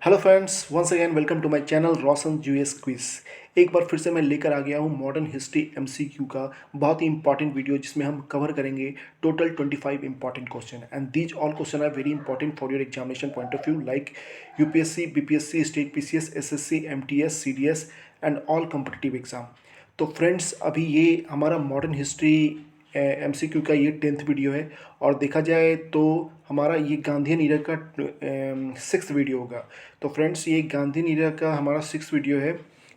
Hello friends, once again welcome to my channel Roshan US quiz. एक बार फिर से मैं लेकर आ गया हूँ मॉडर्न हिस्ट्री एमसीक्यू का बहुत ही इंपॉर्टेंट वीडियो जिसमें हम कवर करेंगे total 25 important question and these all question are very important for your examination point of view like UPSC, BPSC, state PCS, SSC, MTS, CDS and all competitive exam. तो friends, अभी ये हमारा modern history MCQ का ये 10th video है और देखा जाए तो हमारा ये गांधीयन ईरा का 6th वीडियो होगा। तो फ्रेंड्स, ये गांधीयन ईरा का हमारा 6th वीडियो है।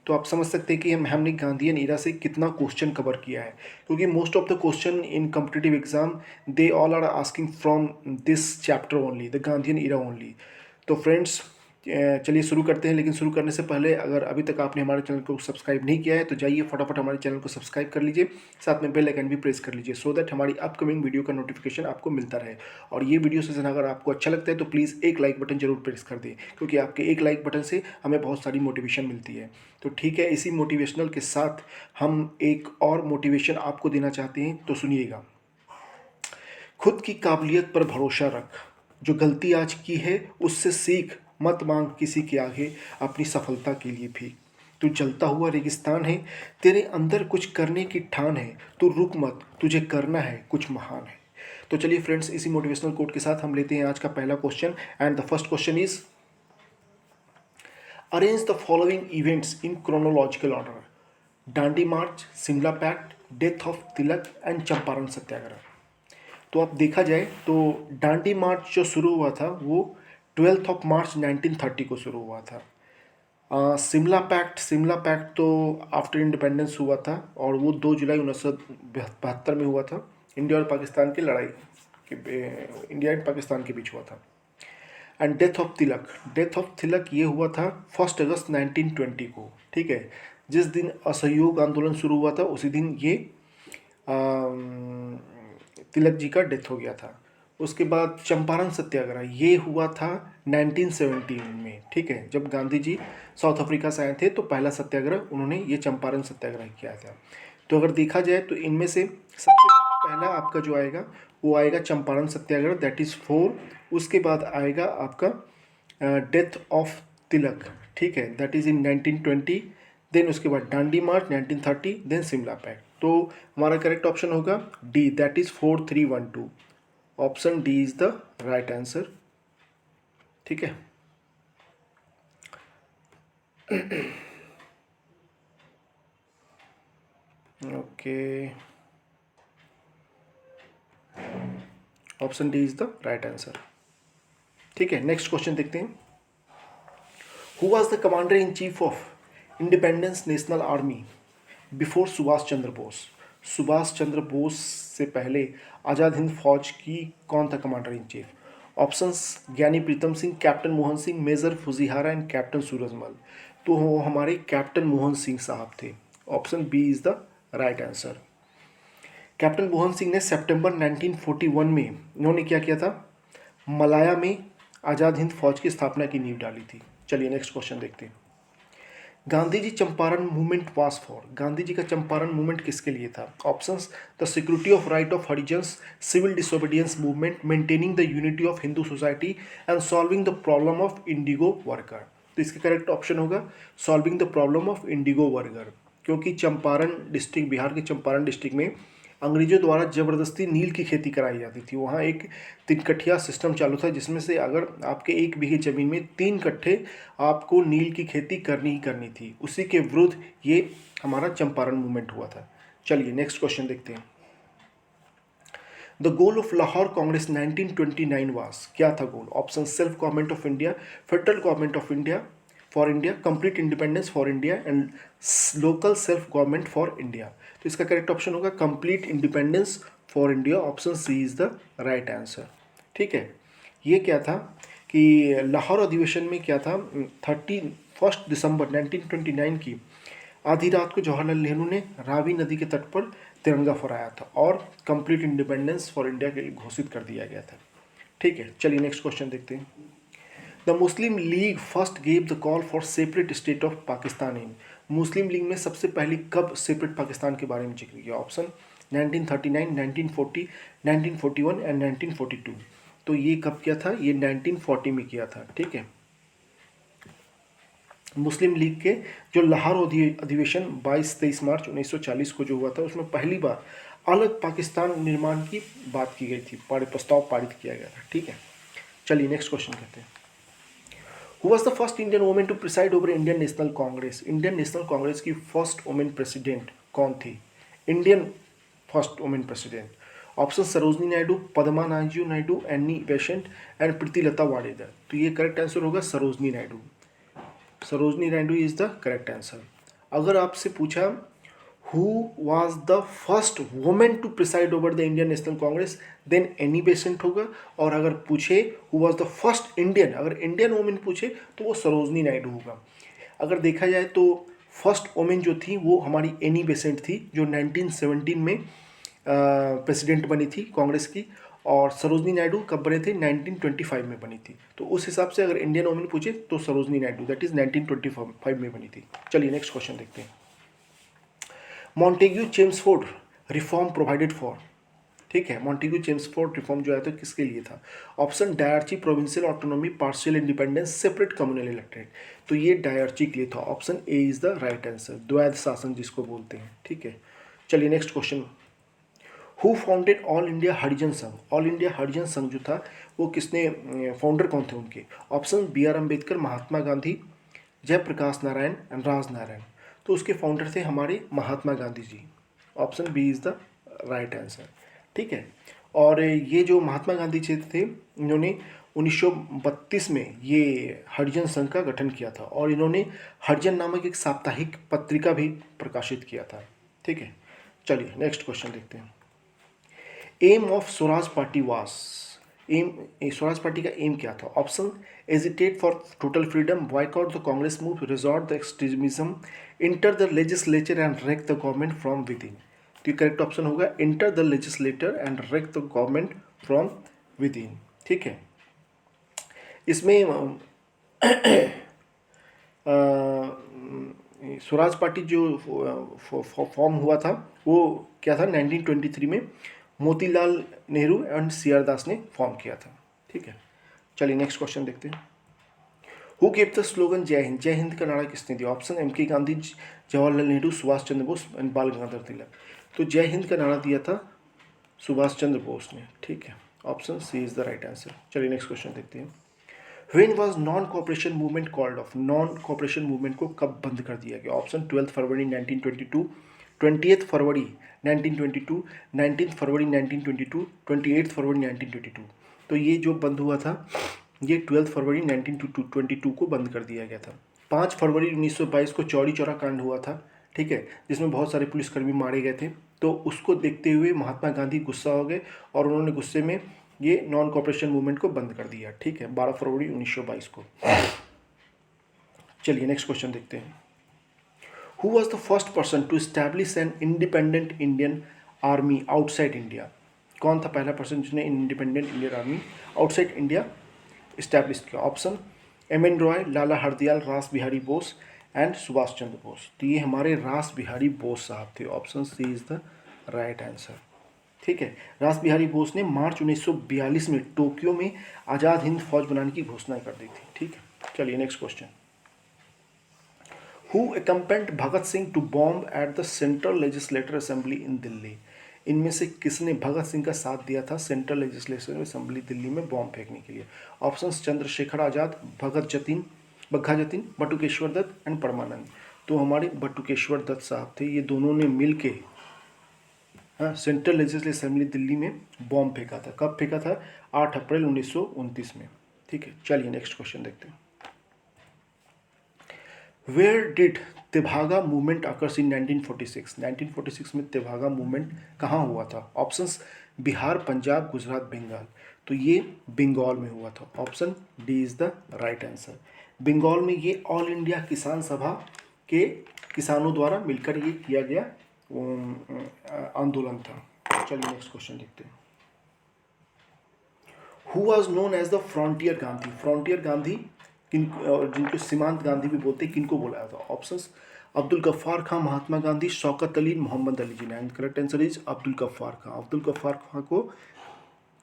तो आप समझ सकते हैं कि हमने गांधीयन ईरा से कितना क्वेश्चन कवर किया है, क्योंकि most of the question in competitive exam they all are asking from this chapter only, the Gandhian era only. तो फ्रेंड्स, चलिए शुरू करते हैं। लेकिन शुरू करने से पहले अगर अभी तक आपने हमारे चैनल को सब्सक्राइब नहीं किया है तो जाइए फटाफट हमारे चैनल को सब्सक्राइब कर लीजिए, साथ में बेल आइकन भी प्रेस कर लीजिए सो दैट हमारी अपकमिंग वीडियो का नोटिफिकेशन आपको मिलता रहे। और ये वीडियो सेशन अगर आपको अच्छा लगता है तो प्लीज़ एक लाइक बटन जरूर प्रेस कर दें, क्योंकि आपके एक लाइक बटन से हमें बहुत सारी मोटिवेशन मिलती है। तो ठीक है, इसी मोटिवेशनल के साथ हम एक और मोटिवेशन आपको देना चाहते हैं, तो सुनिएगा। खुद की काबिलियत पर भरोसा रख, जो गलती आज की है उससे सीख, मत मांग किसी के आगे अपनी सफलता के लिए भी। तू जलता हुआ रेगिस्तान है, तेरे अंदर कुछ करने की ठान है, तू रुक मत, तुझे करना है कुछ महान है। तो चलिए फ्रेंड्स, इसी मोटिवेशनल कोट के साथ हम लेते हैं आज का पहला question and the first question is arrange the following events in chronological order: Dandi march, Shimla pact, death of Tilak and Champaran satyagraha. तो अब देखा जाए तो डांडी मार्च जो शुरू हुआ था वो 12 ऑफ मार्च 1930 को शुरू हुआ था। शिमला पैक्ट तो आफ्टर इंडिपेंडेंस हुआ था और वो 2 जुलाई 1972 में हुआ था। इंडिया और पाकिस्तान की लड़ाई इंडिया एंड पाकिस्तान के बीच हुआ था। एंड डेथ ऑफ तिलक ये हुआ था 1 अगस्त 1920 को। ठीक है, जिस दिन असहयोग आंदोलन शुरू हुआ था उसी दिन ये तिलक जी का डेथ हो गया था। उसके बाद चंपारण सत्याग्रह ये हुआ था 1917 में। ठीक है, जब गांधी जी साउथ अफ्रीका से आए थे तो पहला सत्याग्रह उन्होंने ये चंपारण सत्याग्रह किया था। तो अगर देखा जाए तो इनमें से सबसे पहला आपका जो आएगा वो आएगा चंपारण सत्याग्रह, दैट इज़ 4। उसके बाद आएगा आपका डेथ ऑफ तिलक, ठीक है, दैट इज़ इन 1920। देन उसके बाद Dandi march 1930, then Shimla pact. तो हमारा करेक्ट ऑप्शन होगा D, that is 4312। Option D is the right answer. ठीक है, okay, option D is the right answer. ठीक है, नेक्स्ट क्वेश्चन देखते हैं। Who was the commander in chief of Independence National Army before Subhash Chandra Bose? Subhash Chandra Bose से पहले आज़ाद हिंद फौज की कौन था commander in chief? Options: Gyani Pritam Singh, captain Mohan Singh, major Fujihara and captain Surajmal. तो वो हमारे कैप्टन मोहन सिंह साहब थे। Option B is the right answer. Captain Mohan Singh ने सितंबर 1941 में इन्होंने क्या किया था? मलाया में आज़ाद हिंद फौज की स्थापना की नींव डाली थी। चलिए नेक्स्ट क्वेश्चन देखते हैं। Gandhi ji Champaran movement was for, Gandhi ji का चंपारण मूवमेंट किसके लिए था? Options: the security of right of Harijans, civil disobedience movement, maintaining the unity of Hindu society and solving the problem of indigo worker. तो इसका करेक्ट ऑप्शन होगा solving the problem of indigo worker, क्योंकि Champaran district, Bihar के Champaran district में अंग्रेजों द्वारा ज़बरदस्ती नील की खेती कराई जाती थी। वहाँ एक 3 कट्ठिया सिस्टम चालू था, जिसमें से अगर आपके 1 बीघे ज़मीन में 3 कट्ठे आपको नील की खेती करनी ही करनी थी। उसी के विरुद्ध ये हमारा चंपारण मूवमेंट हुआ था। चलिए नेक्स्ट क्वेश्चन देखते हैं। The goal of Lahore Congress 1929 was, क्या था goal? Option: self government of India, federal government of India for India, complete independence for India and local self government for India. तो इसका करेक्ट ऑप्शन होगा complete independence for India. Option C is the right answer. ठीक है, ये क्या था कि लाहौर अधिवेशन में क्या था, 31 दिसंबर 1929 की आधी रात को जवाहरलाल नेहरू ने रावी नदी के तट पर तिरंगा फहराया था और कंप्लीट इंडिपेंडेंस फॉर इंडिया के लिए घोषित कर दिया गया था। ठीक है, चलिए नेक्स्ट क्वेश्चन देखते हैं। The Muslim league first gave the call for separate state of Pakistan in, Muslim league में सबसे पहले कब सेपरेट पाकिस्तान के बारे में जिक्र किया? Option: 1939, 1940, 1941 and 1942। तो ये कब किया था? ये 1940 में किया था। ठीक है, मुस्लिम लीग के जो लाहौर अधिवेशन 22-23 मार्च 1940 को जो हुआ था, उसमें पहली बार अलग पाकिस्तान निर्माण की बात की गई थी, प्रस्ताव पारित किया गया था। ठीक है, चलिए नेक्स्ट क्वेश्चन करते हैं। Who was the first Indian women to preside over Indian National Congress? Indian National Congress की फर्स्ट वुमेन प्रेसिडेंट कौन थी? Indian first women president. Option Sarojini Naidu, Padma Naidu Naidu, Annie Besant and Pritilata Waddedar. तो ये करेक्ट आंसर होगा Sarojini Naidu. Sarojini Naidu is the correct answer. अगर आपसे पूछा who was the first women to preside over the Indian National Congress, then Annie Besant होगा। और अगर पूछे who was the first Indian, अगर इंडियन वुमेन पूछे तो वो सरोजनी नायडू होगा। अगर देखा जाए तो फर्स्ट वुमेन जो थी वो हमारी एनी बेसेंट थी, जो 1917 में प्रेसिडेंट बनी थी कांग्रेस की। और सरोजनी नायडू कब बने थे? 1925 में बनी थी। तो उस हिसाब से अगर इंडियन वुमेन पूछे तो सरोजनी नायडू, दैट इज 1925 में बनी थी। चलिए नेक्स्ट क्वेश्चन देखते हैं। Montagu Chelmsford reform provided for. ठीक है, मॉन्टेग्यू चेम्सफोर्ड रिफॉर्म जो है तो किसके लिए था? Option dyarchy, provincial autonomy, partial independence, separate communal elected. तो ये डायरची के लिए था। Option A is the right answer, द्वैध शासन जिसको बोलते हैं। ठीक है, चलिए next question. Who founded All India Harijan Sangh? All India Harijan संघ जो था वो किसने, फाउंडर कौन थे उनके? Option B R Ambedkar, Mahatma Gandhi, Jayaprakash Narayan and Raj Narayan. तो उसके फाउंडर थे हमारे Mahatma Gandhi ji. Option B is the right answer. ठीक है, और ये जो महात्मा गांधी जी थे, इन्होंने 1932 में ये हरिजन संघ का गठन किया था और इन्होंने हरिजन नामक एक साप्ताहिक पत्रिका भी प्रकाशित किया था। ठीक है, चलिए नेक्स्ट क्वेश्चन देखते हैं। Aim of Swaraj party was. Aim, Swaraj party का एम क्या था? Option agitate for total freedom, boycott the Congress move, resort the extremism, enter the legislature and wreck the government from within. तो ये correct option होगा enter the legislator and wreck the government from within. ठीक है, इसमें Swaraj party जो form हुआ था वो क्या था? 1923 में Motilal Nehru and C R Das ने फॉर्म किया था। ठीक है, चलिए नेक्स्ट क्वेश्चन देखते हैं। हु गेव द स्लोगन जय हिंद? जय हिंद का नारा किसने दिया? ऑप्शन एम के गांधी, जवाहरलाल नेहरू, सुभाष चंद्र बोस एंड बाल गंगाधर तिलक। तो जय हिंद का नारा दिया था सुभाष चंद्र बोस ने। ठीक है, option C is the right answer. चलिए नेक्स्ट क्वेश्चन देखते हैं। When was non cooperation movement called off? Non cooperation movement को कब बंद कर दिया गया? ऑप्शन 12 फरवरी 1922, 20 फरवरी 1922, 19 फरवरी 1922, 28 फरवरी 1922। तो ये जो बंद हुआ था ये 12 फरवरी 1922 को बंद कर दिया गया था। 5 फरवरी 1922 को चौरी चौरा कांड हुआ था। ठीक है, जिसमें बहुत सारे पुलिसकर्मी मारे गए थे। तो उसको देखते हुए महात्मा गांधी गुस्सा हो गए और उन्होंने गुस्से में ये नॉन कोऑपरेशन मूवमेंट को बंद कर दिया। ठीक है, 12 फरवरी 1922 को। चलिए नेक्स्ट क्वेश्चन देखते हैं। Who was the first person to establish an independent Indian army outside India? कौन था पहला पर्सन जिसने independent Indian army outside India establish किया? Option M N Roy, Lala Hardayal, Ras Bihari Bose and Subhash Chandra Bose. तो ये हमारे रास बिहारी बोस साहब थे। Option C is the right answer. ठीक है, रास बिहारी बोस ने मार्च 1942 में टोक्यो में आज़ाद हिंद फौज बनाने की घोषणा कर दी थी। ठीक है, चलिए next question. Who accompanied Bhagat Singh to bomb at the central legislative assembly in Delhi? इनमें से किसने भगत सिंह का साथ दिया था सेंट्रल लेजिस्लेटिव असेंबली दिल्ली में बॉम्ब फेंकने के लिए? Options Chandrashekhar Azad, Bhagat Jatin, Bagha Jatin, Batukeshwar Dutt and Parmanand. तो हमारे बटुकेश्वर दत्त साहब थे, ये दोनों ने मिल के सेंट्रल लेजिस्लेटिव असेंबली दिल्ली में बॉम्ब फेंका था। कब फेंका था? 8 अप्रैल 1929 में। ठीक है, चलिए नेक्स्ट क्वेश्चन देखते हैं। Where did Tebhaga movement occurs in 1946? 1946 में तेभागा मूवमेंट कहाँ हुआ था? ऑप्शंस बिहार, पंजाब, गुजरात, बंगाल। तो ये बंगाल में हुआ था। Option D is the right answer. Bengal में ये ऑल इंडिया किसान सभा के किसानों द्वारा मिलकर ये किया गया आंदोलन था। चलिए नेक्स्ट क्वेश्चन देखते हैं। Who was known as the frontier Gandhi? Frontier Gandhi जिनको सीमांत गांधी भी बोलते हैं, किनको बोला था? Options Abdul Ghaffar Khan, Mahatma Gandhi, Shaukat Ali, Mohammad Ali Jinnah. And correct answer is Abdul Ghaffar Khan. Abdul Ghaffar Khan को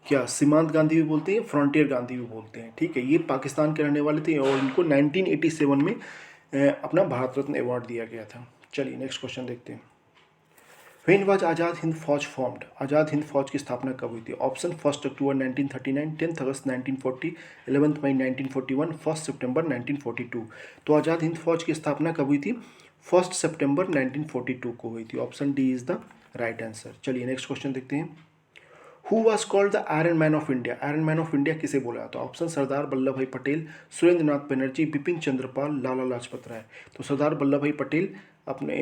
क्या सीमांत गांधी भी बोलते हैं, फ्रंटियर गांधी भी बोलते हैं। ठीक है, ये पाकिस्तान के रहने वाले थे और इनको 1987 में अपना भारत रत्न अवार्ड दिया गया था। चलिए नेक्स्ट क्वेश्चन देखते हैं। व्हेन वाज आज़ाद हिंद फौज फॉर्म्ड? आज़ाद हिंद फौज की स्थापना कब हुई थी? ऑप्शन 1 अक्टूबर 1939, 10 अगस्त 1940, 11 मई 1941, 1 सितंबर 1942। तो आज़ाद हिंद फौज की स्थापना कब हुई थी? 1 सितंबर 1942 को हुई थी। Option D is the right answer. चलिए नेक्स्ट क्वेश्चन देखते हैं। Who was called the iron man of India? Iron man of India किसे बोला जाता है? ऑप्शन सरदार वल्लभ भाई पटेल, सुरेंद्र नाथ बनर्जी, बिपिन चंद्रपाल, लाला लाजपत राय। तो सरदार वल्लभ भाई पटेल अपने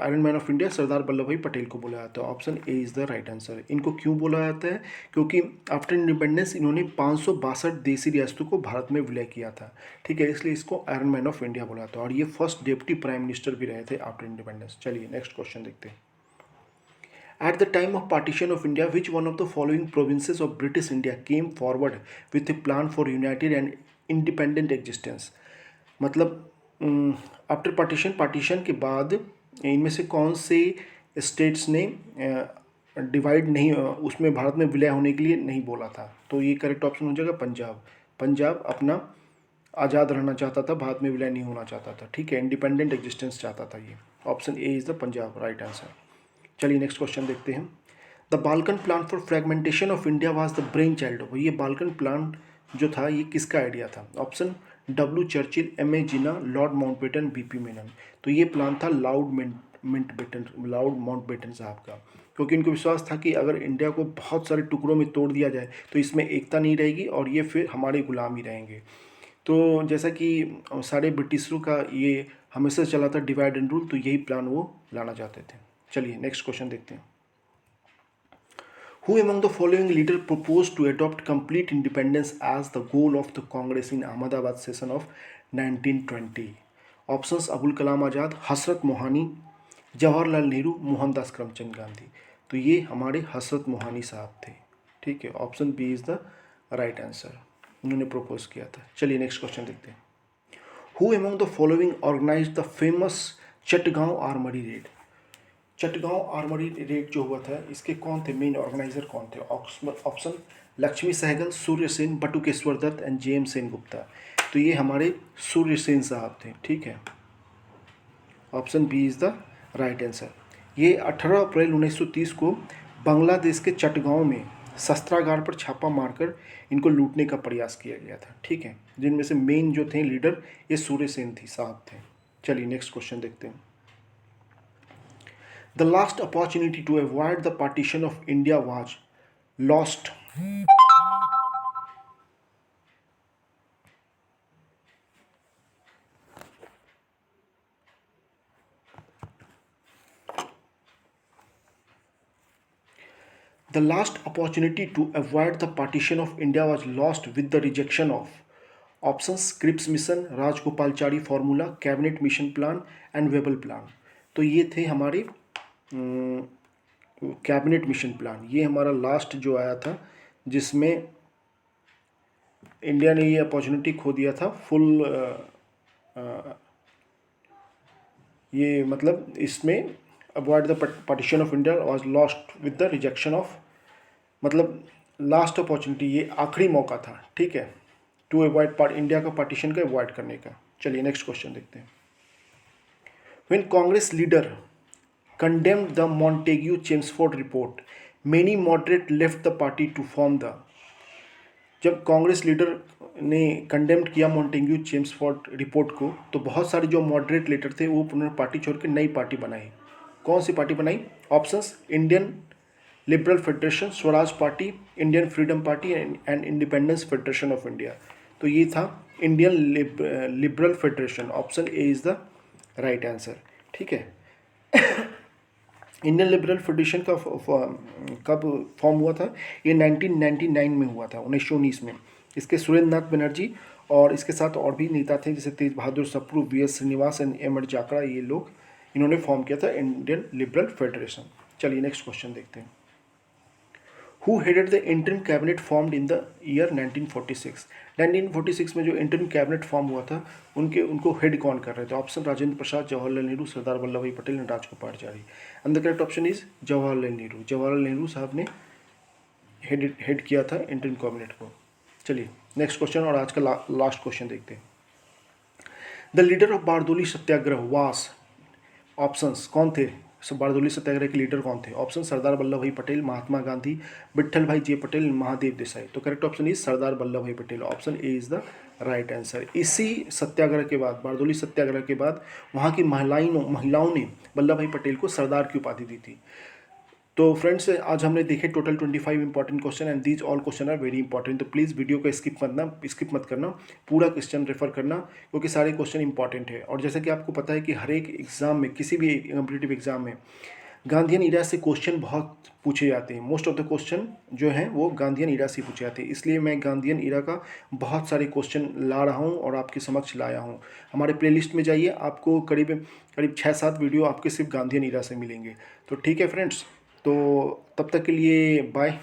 iron man of India Sardar Vallabh भाई पटेल को बोला जाता है। Option A is the right answer. इनको क्यों बोला जाता है? क्योंकि आफ्टर इंडिपेंडेंस इन्होंने 562 देसी रियासतों को भारत में विलय किया था। ठीक है, इसलिए इसको आयरन मैन ऑफ इंडिया बोला था। और ये फर्स्ट डिप्टी प्राइम मिनिस्टर भी रहे थे आफ्टर इंडिपेंडेंस। चलिए नेक्स्ट क्वेश्चन देखते हैं। At the time of partition of India, which one of the following provinces of British India came forward with a plan for united and independent existence? मतलब after partition के बाद इनमें से कौन से स्टेट्स ने डिवाइड नहीं उसमें भारत में विलय होने के लिए नहीं बोला था? तो ये करेक्ट ऑप्शन हो जाएगा पंजाब। पंजाब अपना आज़ाद रहना चाहता था, भारत में विलय नहीं होना चाहता था। ठीक है, इंडिपेंडेंट एग्जिस्टेंस चाहता था ये। Option A is the Punjab right answer. चलिए नेक्स्ट क्वेश्चन देखते हैं। The Balkan plan for fragmentation of India was the brainchild of. ये बाल्कन प्लान जो था ये किसका आइडिया था? Option W Churchill, M A Jinnah, Lord Mountbatten, B P Menon. तो ये प्लान था लॉर्ड माउंटबेटन साहब का, क्योंकि इनको विश्वास था कि अगर इंडिया को बहुत सारे टुकड़ों में तोड़ दिया जाए तो इसमें एकता नहीं रहेगी और ये फिर हमारे गुलाम ही रहेंगे। तो जैसा कि सारे ब्रिटिशरों का ये हमेशा चला था डिवाइड एंड रूल, तो यही प्लान वो लाना चाहते थे। चलिए नेक्स्ट क्वेश्चन देखते हैं। Who among the following leader proposed to adopt complete independence as the goal of the Congress in Ahmedabad session of 1920? Options Abul Kalam Azad, Hasrat Mohani, Jawaharlal Nehru, Mohandas Karamchand Gandhi. तो ये हमारे हसरत मोहानी साहब थे। ठीक है, option B is the right answer. उन्होंने प्रपोज किया था। चलिए नेक्स्ट क्वेश्चन देखते हैं। Who among the following organized the famous Chittagong armoury raid? Chittagong armoury raid जो हुआ था इसके कौन थे मेन ऑर्गेनाइजर, कौन थे? Option Lakshmi Sahgal, Surya Sen, Batukeshwar Dutt and J M Sengupta. तो ये हमारे सूर्य सेन साहब थे। ठीक है, option B is the right answer. ये 18 अप्रैल 1930 को बांग्लादेश के चटगांव में शस्त्रागार पर छापा मारकर इनको लूटने का प्रयास किया गया था। ठीक है, जिनमें से मेन जो थे लीडर ये सूर्य सेन थी साहब थे। चलिए नेक्स्ट क्वेश्चन देखते हैं। The last opportunity to avoid the partition of India was lost. The last opportunity to avoid the partition of India was lost with the rejection of options Cripps Mission, Rajagopalachari formula, cabinet mission plan and Wavell plan. तो ये थे हमारे cabinet mission plan. ये हमारा last जो आया था जिसमें इंडिया ने ये अपॉर्चुनिटी खो दिया था फुल। ये मतलब इसमें avoid the partition of India was lost with the rejection of, मतलब लास्ट अपॉर्चुनिटी, ये आखिरी मौका था। ठीक है, टू अवॉइड इंडिया का पार्टीशन का अवॉइड करने का। चलिए नेक्स्ट क्वेश्चन देखते हैं। When Congress leader condemned the Montagu-Chelmsford report, many moderate left the party to form the। जब कांग्रेस लीडर ने कंडेम्ड किया मॉन्टेग्यू चेम्सफोर्ड रिपोर्ट को, तो बहुत सारे जो मॉडरेट लीडर थे वो उन्होंने पार्टी छोड़ के नई पार्टी बनाई। कौन सी पार्टी बनाई? Options Indian liberal federation, Swaraj party, Indian freedom party and independence federation of India. तो ये था Indian liberal federation. Option A is the right answer. ठीक है, इंडियन लिबरल फेडरेशन का कब फॉर्म हुआ था? ये 1999 में हुआ था, 1919 में। इसके सुरेंद्र नाथ बनर्जी और इसके साथ और भी नेता थे जैसे Tej Bahadur Sapru, V S Srinivas and M R Jayakar. ये लोग इन्होंने फॉर्म किया था इंडियन लिबरल फेडरेशन। चलिए नेक्स्ट क्वेश्चन देखते हैं। Who headed the interim cabinet formed in the year 1946? 1946 में जो इंटरिम कैबिनेट फॉर्म हुआ था उनको हेड कौन कर रहे थे? ऑप्शन राजेंद्र प्रसाद, जवाहरलाल नेहरू, सरदार वल्लभ भाई Patel and Rajagopalachari. And the correct option is Jawaharlal Nehru. Jawaharlal Nehru साहब ने हेड किया था इंटरिम कैबिनेट को। चलिए नेक्स्ट क्वेश्चन और आज का लास्ट क्वेश्चन देखते हैं। The leader of Bardoli Satyagraha वास, ऑप्शंस कौन थे? बारदोली सत्याग्रह के लीडर कौन थे? ऑप्शन सरदार वल्लभ भाई पटेल, महात्मा गांधी, विट्ठल भाई जे पटेल, महादेव देसाई। तो correct option is Sardar Vallabh भाई Patel. Option A is the right answer. इसी सत्याग्रह के बाद, बारदोली सत्याग्रह के बाद वहाँ की महिलाओं ने वल्लभ भाई पटेल को सरदार की उपाधि दी थी। तो फ्रेंड्स, आज हमने देखे total 25 important question and these all question are very important. तो प्लीज़ वीडियो को स्किप मत करना, पूरा क्वेश्चन रेफर करना, क्योंकि सारे क्वेश्चन इंपॉर्टेंट है। और जैसे कि आपको पता है कि हर एक एग्जाम में, किसी भी कम्पिटिटिव एग्जाम में गांधीयन इरा से क्वेश्चन बहुत पूछे जाते हैं। मोस्ट ऑफ द क्वेश्चन जो हैं वो गांधीयन इरा से पूछे जाते हैं। इसलिए मैं गांधीयन इरा का बहुत सारे क्वेश्चन ला रहा हूँ और आपके समक्ष लाया हूँ। हमारे प्लेलिस्ट में जाइए, आपको करीब 6-7 वीडियो आपके सिर्फ गांधीयन इरा से मिलेंगे। तो ठीक है फ्रेंड्स, तो तब तक के लिए बाय।